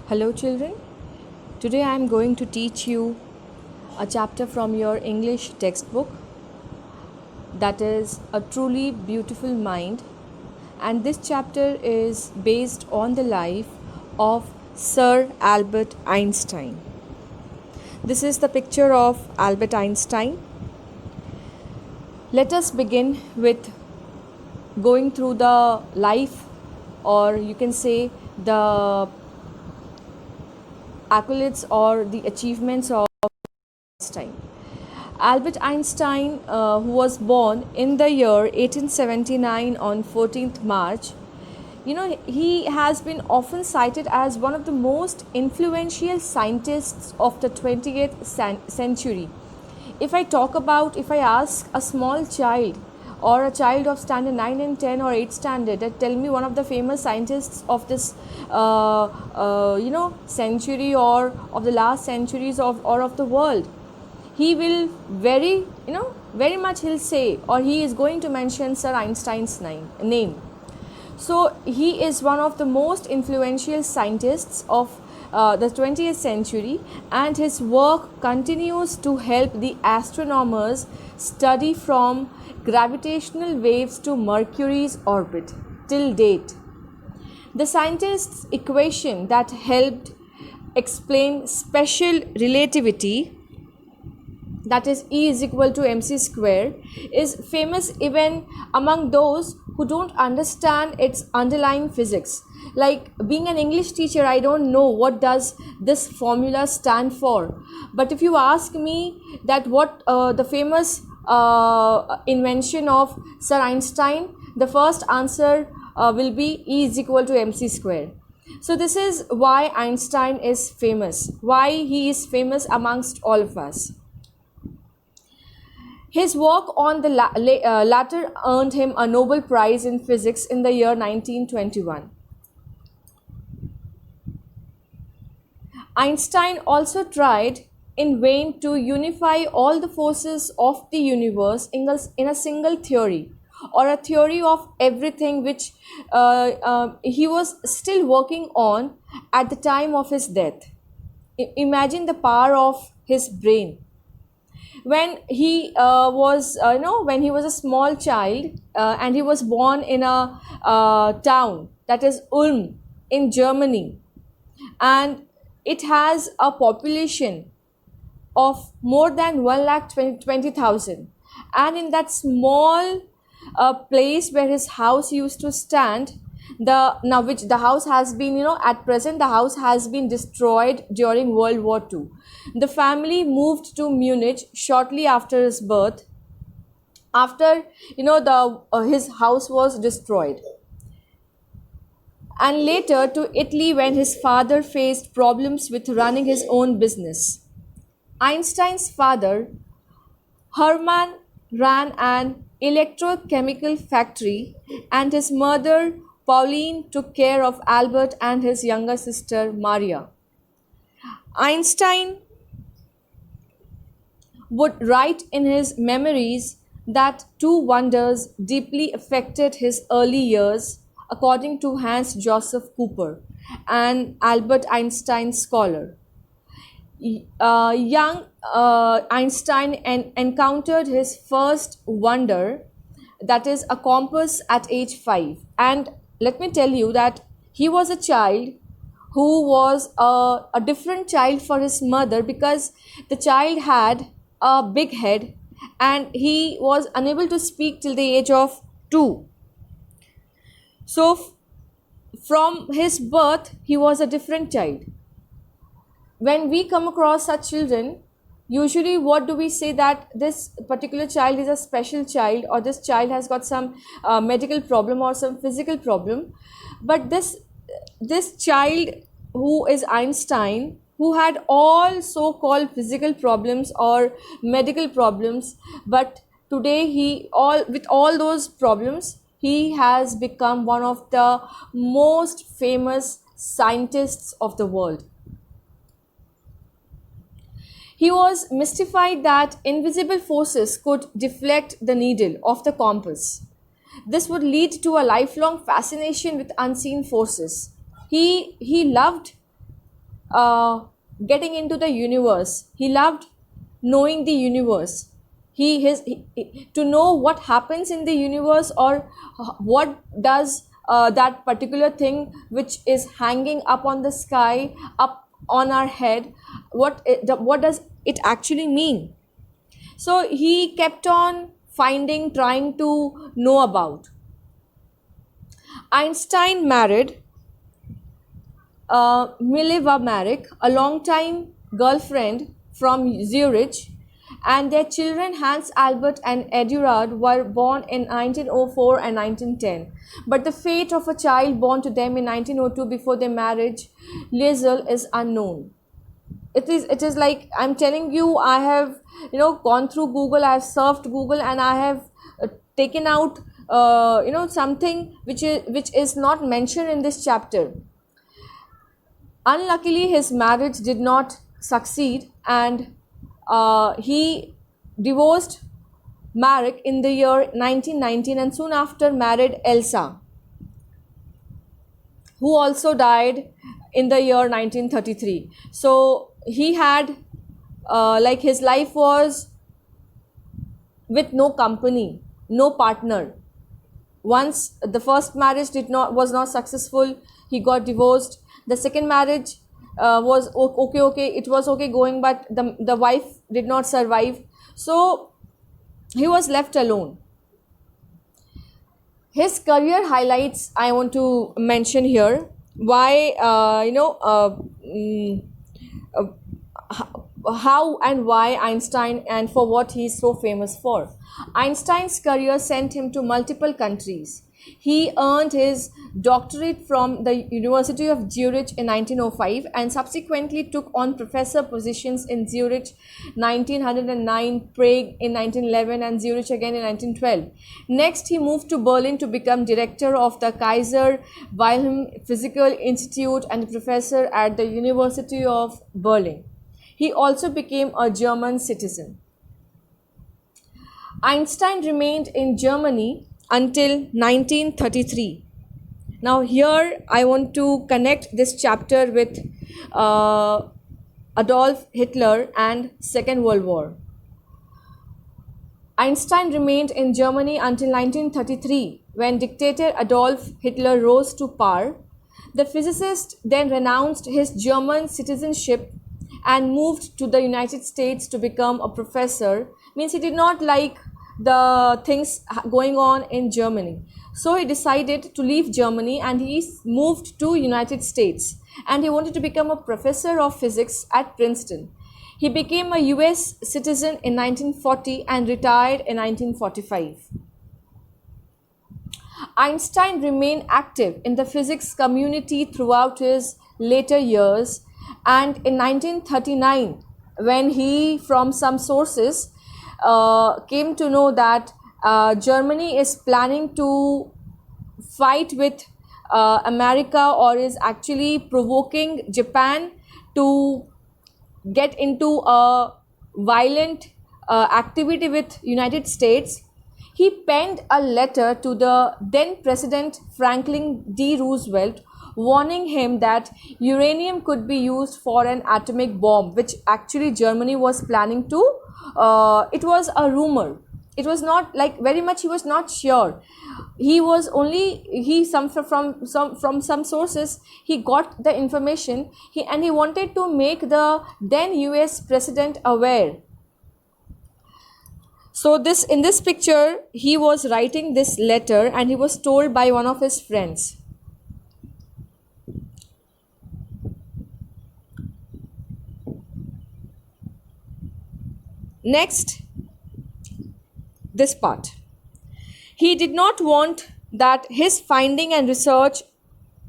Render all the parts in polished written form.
Hello, children. Today I am going to teach you a chapter from your English textbook that is A Truly Beautiful Mind. And this chapter is based on the life of Sir Albert Einstein. This is the picture of Albert Einstein. Let us begin with going through the life, or you can say the accolades or the achievements of Einstein. Albert Einstein, who was born in the year 1879 on 14th March, he has been often cited as one of the most influential scientists of the 20th century. If I ask a small child or a child of standard 9 and 10 or 8 standard that tell me one of the famous scientists of this century or of the last centuries of the world, he will very much he'll say, or he is going to mention Sir Einstein's name. So he is one of the most influential scientists of the 20th century, and his work continues to help the astronomers study from gravitational waves to Mercury's orbit till date. The scientist's equation that helped explain special relativity, that is E is equal to mc square, is famous even among those who don't understand its underlying physics. Like, being an English teacher, I don't know what does this formula stand for, but if you ask me that what the famous invention of Sir Einstein, the first answer will be E is equal to mc square. So this is why Einstein is famous, why he is famous amongst all of us. His work on the latter earned him a Nobel Prize in Physics in the year 1921. Einstein also tried in vain to unify all the forces of the universe in a single theory, or a theory of everything, which he was still working on at the time of his death. Imagine the power of his brain. When he was a small child, and he was born in a town, that is Ulm in Germany, and it has a population of more than 1,20,000, and in that small place where his house used to stand, which the house has been, at present the house has been destroyed during World War II. The family moved to Munich shortly after his birth, after his house was destroyed, and later to Italy when his father faced problems with running his own business. Einstein's father, Hermann, ran an electrochemical factory, and his mother, Pauline, took care of Albert and his younger sister, Maria. Einstein would write in his memories that two wonders deeply affected his early years, according to Hans Joseph Cooper, an Albert Einstein scholar. Young Einstein encountered his first wonder, that is a compass, at age 5. And let me tell you that he was a child who was a different child for his mother, because the child had a big head and he was unable to speak till the age of 2. So from his birth, he was a different child. When we come across such children, usually what do we say? That this particular child is a special child, or this child has got some medical problem or some physical problem. But this child, who is Einstein, who had all so-called physical problems or medical problems, but today with all those problems, he has become one of the most famous scientists of the world. He was mystified that invisible forces could deflect the needle of the compass. This would lead to a lifelong fascination with unseen forces. He loved getting into the universe. He loved knowing the universe. To know what happens in the universe, or what does that particular thing which is hanging up on the sky, up on our head, what does it actually mean? So he kept on finding, trying to know about. Einstein married Mileva Marek, a long-time girlfriend from Zurich, and their children Hans Albert and Eduard were born in 1904 and 1910. But the fate of a child born to them in 1902 before their marriage, Liesel, is unknown. It is like I'm telling you, I have gone through Google, I have surfed Google, and I have taken out something which is not mentioned in this chapter. Unluckily, his marriage did not succeed, and he divorced Marek in the year 1919, and soon after married Elsa, who also died in the year 1933. So he had his life was with no company, no partner. Once the first marriage was not successful, he got divorced. The second marriage was okay, it was okay going, but the wife did not survive, so he was left alone. His career highlights I want to mention here. Why how and why Einstein, and for what he is so famous for. Einstein's career sent him to multiple countries. He earned his doctorate from the University of Zurich in 1905, and subsequently took on professor positions in Zurich 1909, Prague in 1911, and Zurich again in 1912. Next, he moved to Berlin to become director of the Kaiser Wilhelm Physical Institute and professor at the University of Berlin. He also became a German citizen. Einstein remained in Germany until 1933. Now here I want to connect this chapter with Adolf Hitler and Second World War. Einstein remained in Germany until 1933, when dictator Adolf Hitler rose to power. The physicist then renounced his German citizenship and moved to the United States to become a professor. Means he did not like the things going on in Germany. So he decided to leave Germany and he moved to United States, and he wanted to become a professor of physics at Princeton. He became a US citizen in 1940 and retired in 1945. Einstein remained active in the physics community throughout his later years, and in 1939, when he, from some sources, came to know that Germany is planning to fight with America, or is actually provoking Japan to get into a violent activity with United States, he penned a letter to the then President Franklin D. Roosevelt, warning him that uranium could be used for an atomic bomb, which actually Germany was planning to. It was a rumor. It was not like very much. He was not sure. He was only from some sources he got the information. He wanted to make the then US president aware. So in this picture, he was writing this letter, and he was told by one of his friends. Next, this part. He did not want that his finding and research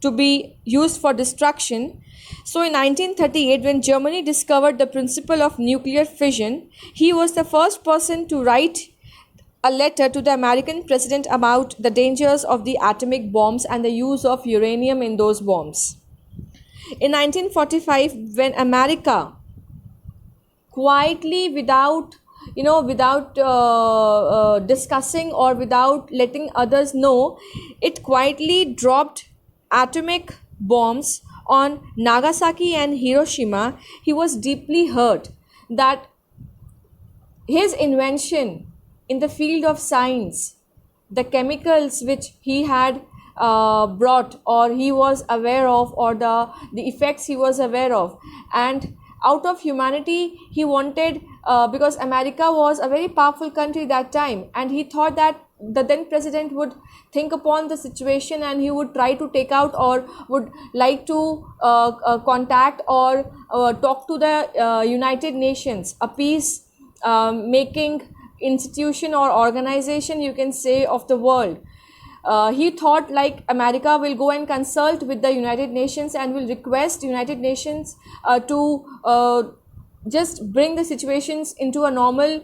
to be used for destruction. So in 1938, when Germany discovered the principle of nuclear fission, he was the first person to write a letter to the American president about the dangers of the atomic bombs and the use of uranium in those bombs. In 1945, when America quietly, without discussing or without letting others know, it quietly dropped atomic bombs on Nagasaki and Hiroshima, he was deeply hurt that his invention in the field of science, the chemicals which he had brought, or he was aware of, or the effects he was aware of, and out of humanity he wanted, because America was a very powerful country that time, and he thought that the then president would think upon the situation and he would try to take out, or would like to contact, or talk to the United Nations, a peace making institution or organization, you can say, of the world. He thought like America will go and consult with the United Nations and will request United Nations to just bring the situations into a normal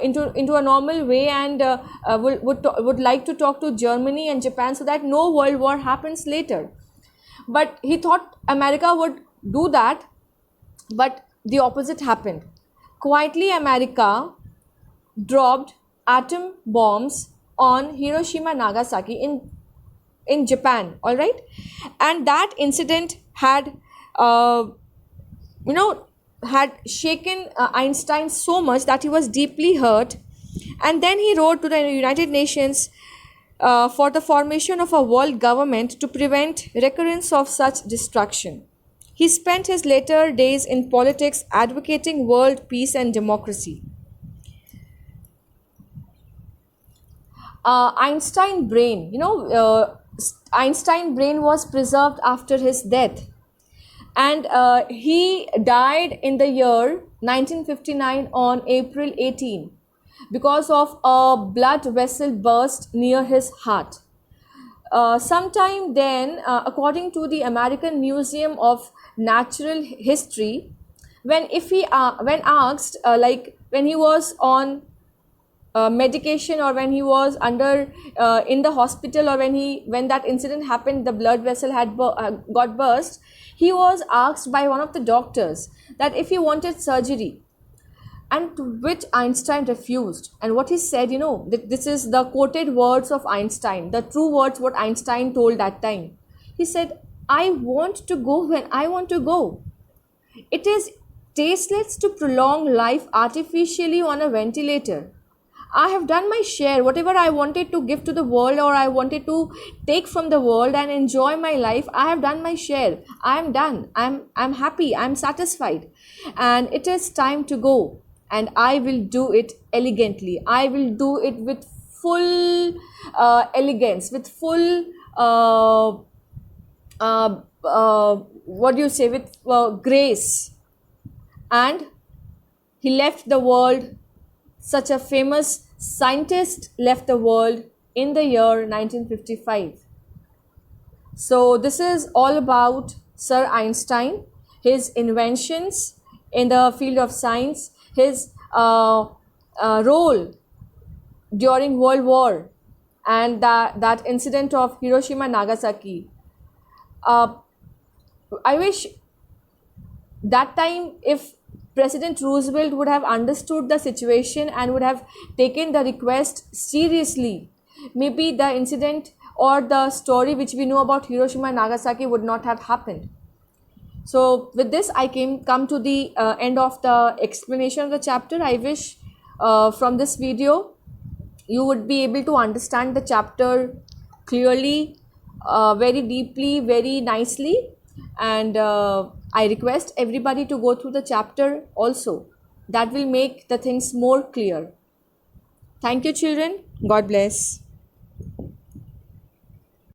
into a normal way, and would like to talk to Germany and Japan so that no world war happens later. But he thought America would do that, but the opposite happened. Quietly, America dropped atom bombs on Hiroshima, Nagasaki in Japan. All right, and that incident had had shaken Einstein so much that he was deeply hurt, and then he wrote to the United Nations for the formation of a world government to prevent recurrence of such destruction. He spent his later days in politics advocating world peace and democracy. Einstein brain, Einstein brain was preserved after his death, and he died in the year 1959 on April 18 because of a blood vessel burst near his heart. Sometime then, according to the American Museum of Natural History, when asked, like when he was on medication, or when he was under in the hospital, or when that incident happened, the blood vessel had got burst, he was asked by one of the doctors that if he wanted surgery, and to which Einstein refused. And what he said, this is the quoted words of Einstein, the true words what Einstein told that time. He said, I want to go when I want to go. It is tasteless to prolong life artificially on a ventilator. I have done my share. Whatever I wanted to give to the world, or I wanted to take from the world and enjoy my life, I have done my share. I am done. I'm happy. I'm satisfied. And it is time to go. And I will do it elegantly. I will do it with full elegance, with full what do you say, with grace. And he left the world. Such a famous scientist left the world in the year 1955. So this is all about Sir Einstein, his inventions in the field of science, his role during World War, and that incident of Hiroshima, Nagasaki. I wish that time, if President Roosevelt would have understood the situation and would have taken the request seriously, maybe the incident or the story which we know about Hiroshima and Nagasaki would not have happened. So with this, I come to the end of the explanation of the chapter. I wish from this video you would be able to understand the chapter clearly, very deeply, very nicely, and I request everybody to go through the chapter also. That will make the things more clear. Thank you, children. God bless.